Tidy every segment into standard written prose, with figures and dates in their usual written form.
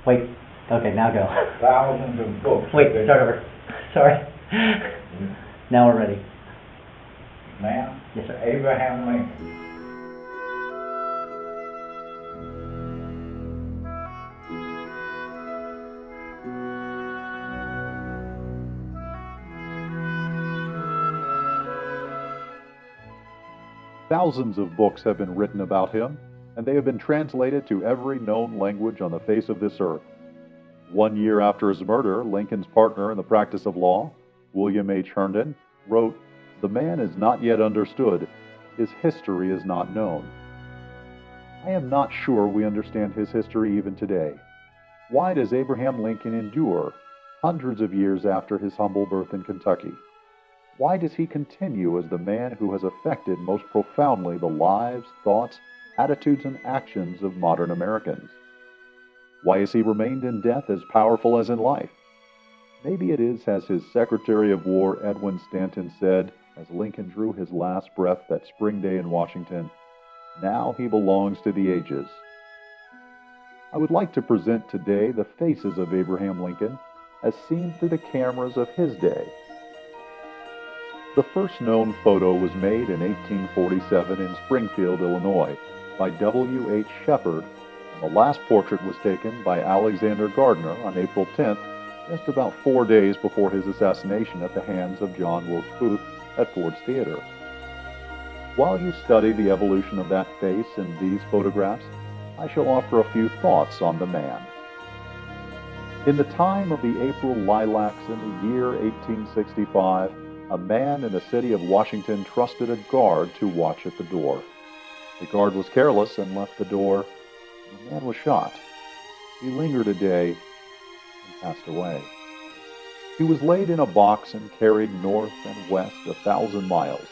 Wait, okay, now go. Thousands of books. Wait, have been- start over. Sorry. Now we're ready. Now? Yes, sir. Abraham Lincoln. Thousands of books have been written about him, and they have been translated to every known language on the face of this earth. 1 year after his murder, Lincoln's partner in the practice of law, William H. Herndon, wrote, "The man is not yet understood. His history is not known." I am not sure we understand his history even today. Why does Abraham Lincoln endure hundreds of years after his humble birth in Kentucky? Why does he continue as the man who has affected most profoundly the lives, thoughts, attitudes, and actions of modern Americans? Why has he remained in death as powerful as in life? Maybe it is as his Secretary of War Edwin Stanton said as Lincoln drew his last breath that spring day in Washington, "Now he belongs to the ages." I would like to present today the faces of Abraham Lincoln as seen through the cameras of his day. The first known photo was made in 1847 in Springfield, Illinois, by W. H. Shepard, and the last portrait was taken by Alexander Gardner on April 10th, just about 4 days before his assassination at the hands of John Wilkes Booth at Ford's Theater. While you study the evolution of that face in these photographs, I shall offer a few thoughts on the man. In the time of the April lilacs in the year 1865, a man in the city of Washington trusted a guard to watch at the door. The guard was careless and left the door. The man was shot. He lingered a day and passed away. He was laid in a box and carried north and west 1,000 miles.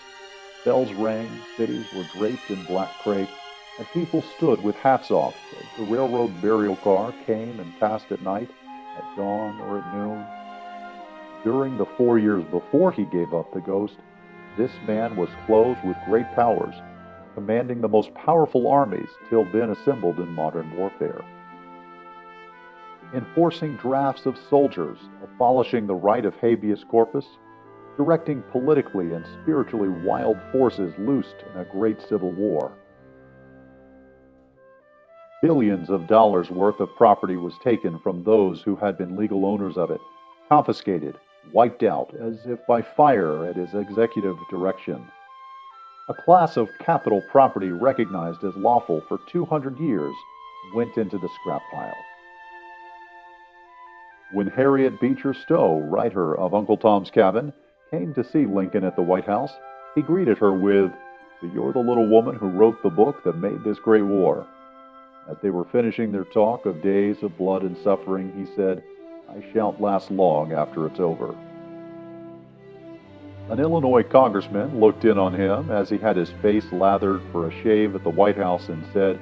Bells rang, cities were draped in black crepe, and people stood with hats off as the railroad burial car came and passed at night, at dawn or at noon. During the 4 years before he gave up the ghost, this man was clothed with great powers, commanding the most powerful armies till then assembled in modern warfare. Enforcing drafts of soldiers, abolishing the right of habeas corpus, directing politically and spiritually wild forces loosed in a great civil war. Billions of dollars worth of property was taken from those who had been legal owners of it, confiscated, wiped out as if by fire at his executive direction. A class of capital property recognized as lawful for 200 years went into the scrap pile. When Harriet Beecher Stowe, writer of Uncle Tom's Cabin, came to see Lincoln at the White House, he greeted her with, "So you're the little woman who wrote the book that made this great war." As they were finishing their talk of days of blood and suffering, he said, "I shan't last long after it's over." An Illinois congressman looked in on him as he had his face lathered for a shave at the White House and said,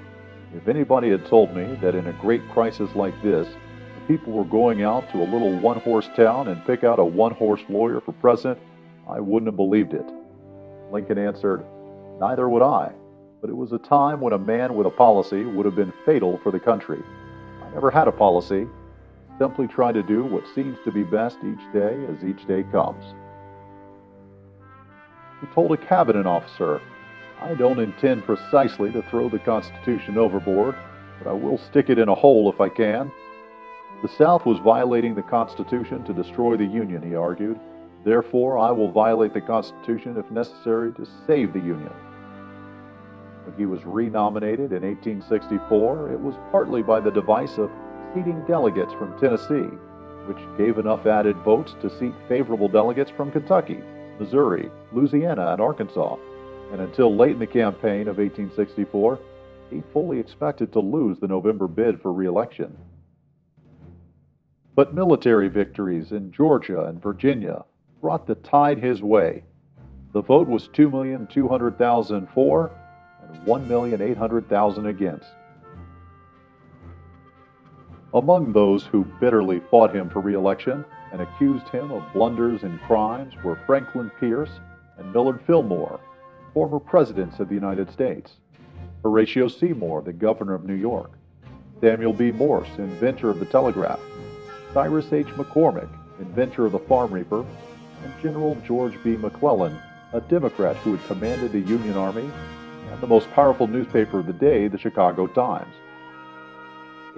"If anybody had told me that in a great crisis like this, the people were going out to a little one-horse town and pick out a one-horse lawyer for president, I wouldn't have believed it." Lincoln answered, "Neither would I, but it was a time when a man with a policy would have been fatal for the country. I never had a policy. Simply try to do what seems to be best each day as each day comes." He told a cabinet officer, "I don't intend precisely to throw the Constitution overboard, but I will stick it in a hole if I can." The South was violating the Constitution to destroy the Union, he argued. Therefore, I will violate the Constitution if necessary to save the Union. When he was renominated in 1864, it was partly by the device of seating delegates from Tennessee, which gave enough added votes to seat favorable delegates from Kentucky, Missouri, Louisiana, and Arkansas, and until late in the campaign of 1864, he fully expected to lose the November bid for re-election. But military victories in Georgia and Virginia brought the tide his way. The vote was 2,200,000 for and 1,800,000 against. Among those who bitterly fought him for re-election and accused him of blunders and crimes were Franklin Pierce and Millard Fillmore, former presidents of the United States, Horatio Seymour, the governor of New York, Samuel B. Morse, inventor of the telegraph, Cyrus H. McCormick, inventor of the farm reaper, and General George B. McClellan, a Democrat who had commanded the Union Army and the most powerful newspaper of the day, the Chicago Times.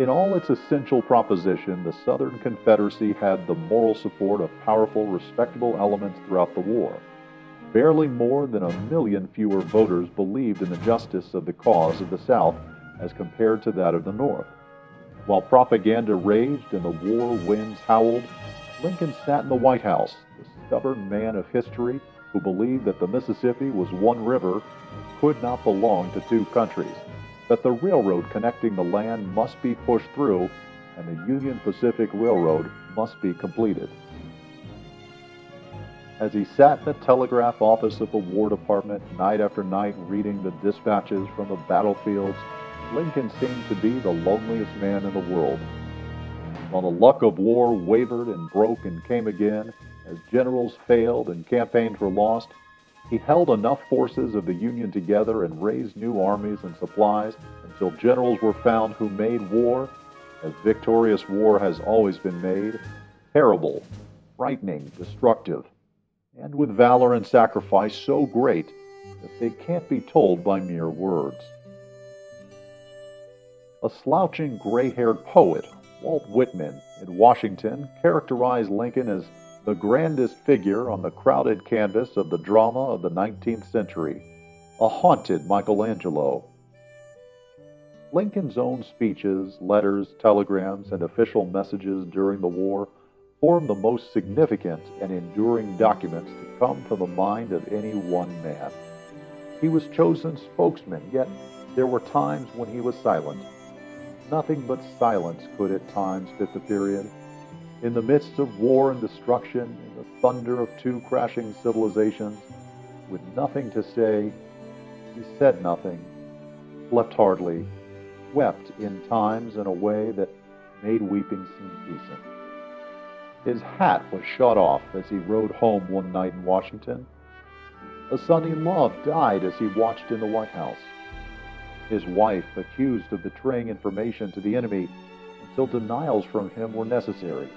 In all its essential proposition, the Southern Confederacy had the moral support of powerful, respectable elements throughout the war. Barely more than 1 million fewer voters believed in the justice of the cause of the South as compared to that of the North. While propaganda raged and the war winds howled, Lincoln sat in the White House, the stubborn man of history who believed that the Mississippi was one river and could not belong to two countries, that the railroad connecting the land must be pushed through, and the Union Pacific Railroad must be completed. As he sat in the telegraph office of the War Department night after night reading the dispatches from the battlefields, Lincoln seemed to be the loneliest man in the world. While the luck of war wavered and broke and came again, as generals failed and campaigns were lost, he held enough forces of the Union together and raised new armies and supplies until generals were found who made war, as victorious war has always been made, terrible, frightening, destructive, and with valor and sacrifice so great that they can't be told by mere words. A slouching, gray-haired poet, Walt Whitman, in Washington, characterized Lincoln as the grandest figure on the crowded canvas of the drama of the 19th century, a haunted Michelangelo. Lincoln's own speeches, letters, telegrams, and official messages during the war form the most significant and enduring documents to come from the mind of any one man. He was chosen spokesman, yet there were times when he was silent. Nothing but silence could at times fit the period. In the midst of war and destruction, in the thunder of two crashing civilizations, with nothing to say, he said nothing, slept hardly, wept in times in a way that made weeping seem decent. His hat was shot off as he rode home one night in Washington. A son he loved died as he watched in the White House. His wife accused of betraying information to the enemy until denials from him were necessary.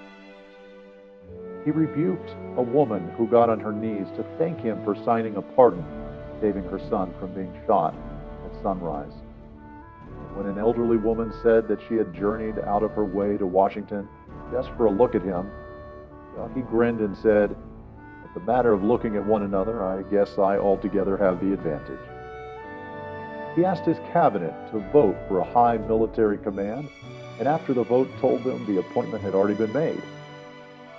He rebuked a woman who got on her knees to thank him for signing a pardon, saving her son from being shot at sunrise. When an elderly woman said that she had journeyed out of her way to Washington just for a look at him, he grinned and said, "In the matter of looking at one another, I guess I altogether have the advantage." He asked his cabinet to vote for a high military command, and after the vote told them the appointment had already been made.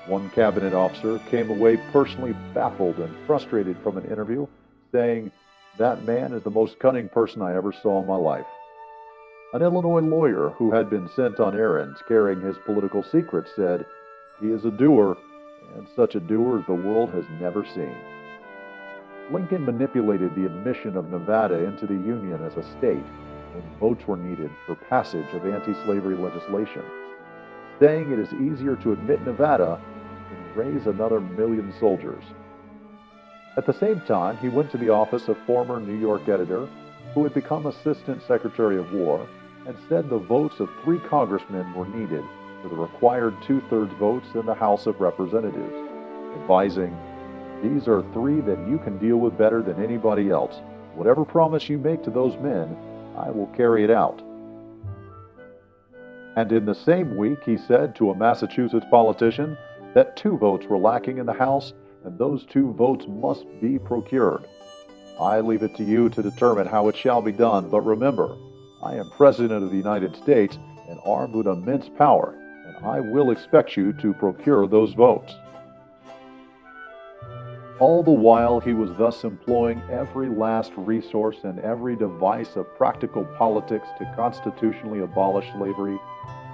One cabinet officer came away personally baffled and frustrated from an interview, saying, "That man is the most cunning person I ever saw in my life." An Illinois lawyer who had been sent on errands carrying his political secrets said, "He is a doer, and such a doer as the world has never seen." Lincoln manipulated the admission of Nevada into the Union as a state when votes were needed for passage of anti-slavery legislation, saying it is easier to admit Nevada than raise another 1,000,000 soldiers. At the same time, he went to the office of former New York editor, who had become Assistant Secretary of War, and said the votes of 3 congressmen were needed for the required 2/3 votes in the House of Representatives, advising, "These are 3 that you can deal with better than anybody else. Whatever promise you make to those men, I will carry it out." And in the same week, he said to a Massachusetts politician that 2 votes were lacking in the House, and those 2 votes must be procured. "I leave it to you to determine how it shall be done, but remember, I am President of the United States and armed with immense power, and I will expect you to procure those votes." All the while he was thus employing every last resource and every device of practical politics to constitutionally abolish slavery,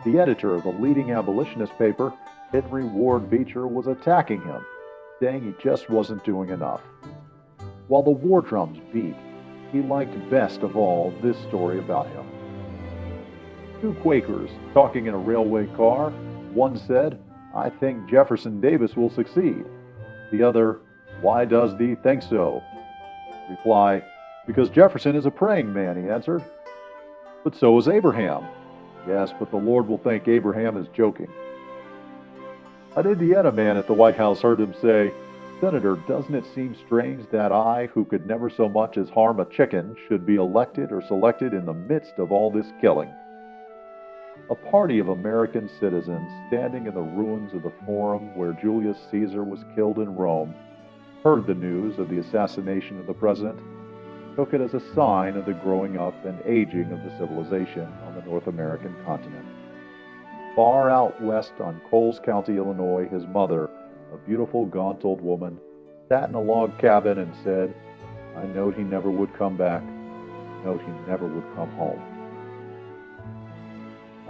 the editor of the leading abolitionist paper, Henry Ward Beecher, was attacking him, saying he just wasn't doing enough. While the war drums beat, he liked best of all this story about him. 2 Quakers talking in a railway car, one said, "I think Jefferson Davis will succeed." The other, "Why does thee think so?" Reply, "Because Jefferson is a praying man," he answered. "But so is Abraham." Yes, but the Lord will think Abraham is joking. An Indiana man at the White House heard him say, "Senator, doesn't it seem strange that I, who could never so much as harm a chicken, should be elected or selected in the midst of all this killing?" A party of American citizens standing in the ruins of the Forum where Julius Caesar was killed in Rome heard the news of the assassination of the president, took it as a sign of the growing up and aging of the civilization on the North American continent. Far out west on Coles County, Illinois, his mother, a beautiful gaunt old woman, sat in a log cabin and said, "I knowed he never would come back. I knowed he never would come home."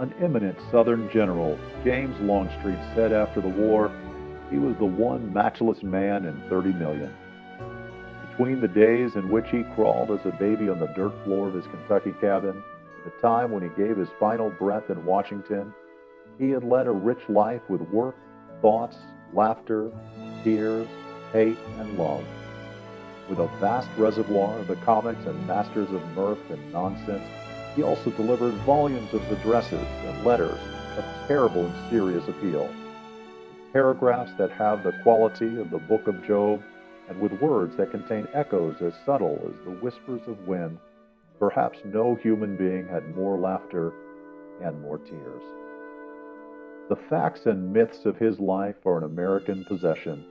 An eminent Southern general, James Longstreet, said after the war, he was the one matchless man in 30 million. Between the days in which he crawled as a baby on the dirt floor of his Kentucky cabin and the time when he gave his final breath in Washington, he had led a rich life with work, thoughts, laughter, tears, hate, and love. With a vast reservoir of the comics and masters of mirth and nonsense, he also delivered volumes of addresses and letters of terrible and serious appeal. Paragraphs that have the quality of the Book of Job, and with words that contain echoes as subtle as the whispers of wind, perhaps no human being had more laughter and more tears. The facts and myths of his life are an American possession.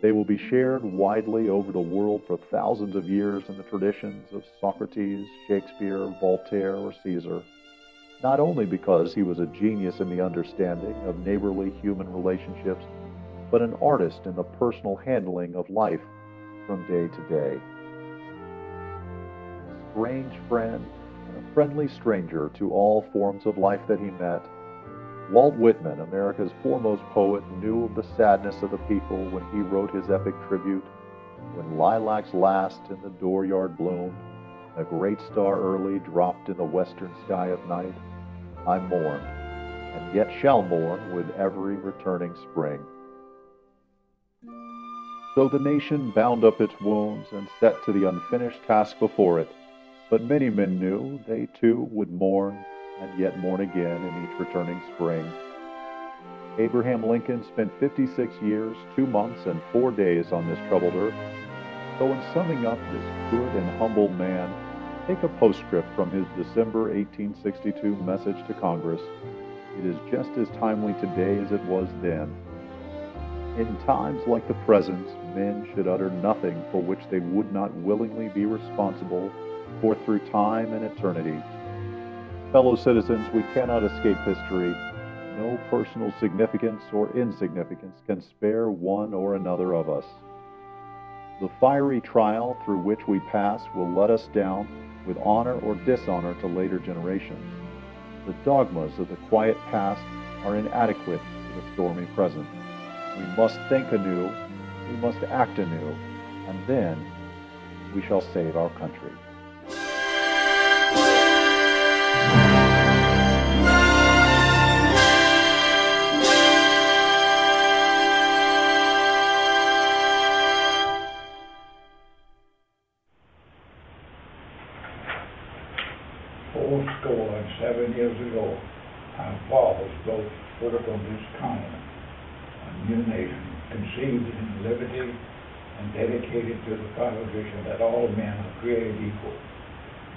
They will be shared widely over the world for thousands of years in the traditions of Socrates, Shakespeare, Voltaire, or Caesar, not only because he was a genius in the understanding of neighborly human relationships, but an artist in the personal handling of life from day to day. A strange friend and a friendly stranger to all forms of life that he met, Walt Whitman, America's foremost poet, knew of the sadness of the people when he wrote his epic tribute, "When lilacs last and the dooryard bloomed, a great star early dropped in the western sky of night, I mourned, and yet shall mourn with every returning spring." So the nation bound up its wounds and set to the unfinished task before it, but many men knew they too would mourn and yet mourn again in each returning spring. Abraham Lincoln spent 56 years, 2 months, and 4 days on this troubled earth. So in summing up this good and humble man, take a postscript from his December 1862 message to Congress. It is just as timely today as it was then. In times like the present, men should utter nothing for which they would not willingly be responsible for through time and eternity. Fellow citizens, we cannot escape history. No personal significance or insignificance can spare one or another of us. The fiery trial through which we pass will let us down with honor or dishonor to later generations. The dogmas of the quiet past are inadequate to the stormy present. We must think anew, we must act anew, and then we shall save our country. Fourscore and 7 years ago, our fathers both put upon this continent a new nation, conceived in liberty and dedicated to the proposition that all men are created equal.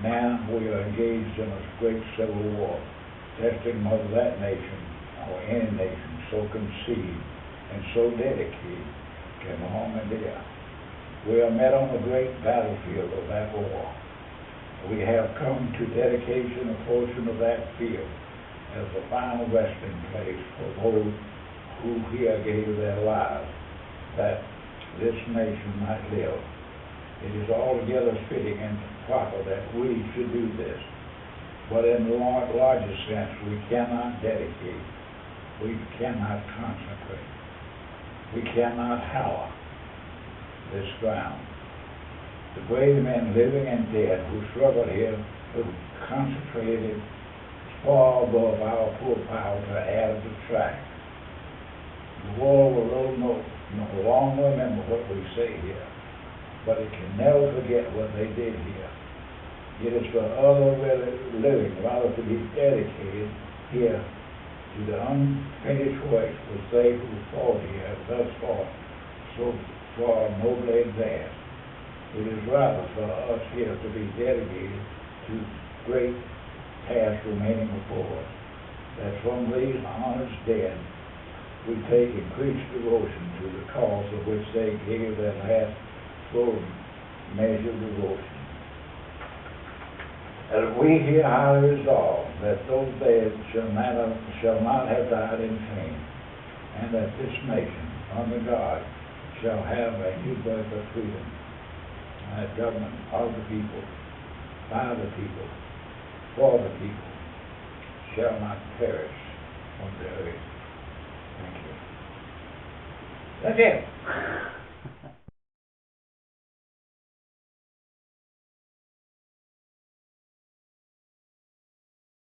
Now we are engaged in a great civil war, testing whether that nation or any nation so conceived and so dedicated can long endure. We are met on the great battlefield of that war. We have come to dedication a portion of that field as the final resting place for those who here gave their lives that this nation might live. It is altogether fitting and proper that we should do this. But in the larger sense, we cannot dedicate, we cannot consecrate, we cannot hallow this ground. The brave men living and dead who struggled here with concentrated far above our poor power to add or subtract. The world will no longer remember what we say here, but it can never forget what they did here. It is for other living rather to be dedicated here to the unfinished works which they who fought here thus far so far nobly advanced. It is rather for us here to be dedicated to great tasks remaining before us, that from these honors dead we take increased devotion to the cause of which they gave their last full measure of devotion. And we here highly resolve that those dead shall not have died in vain, and that this nation, under God, shall have a new birth of freedom, and that government of the people, by the people, for the people, shall not perish from the earth. Thank you. That's it.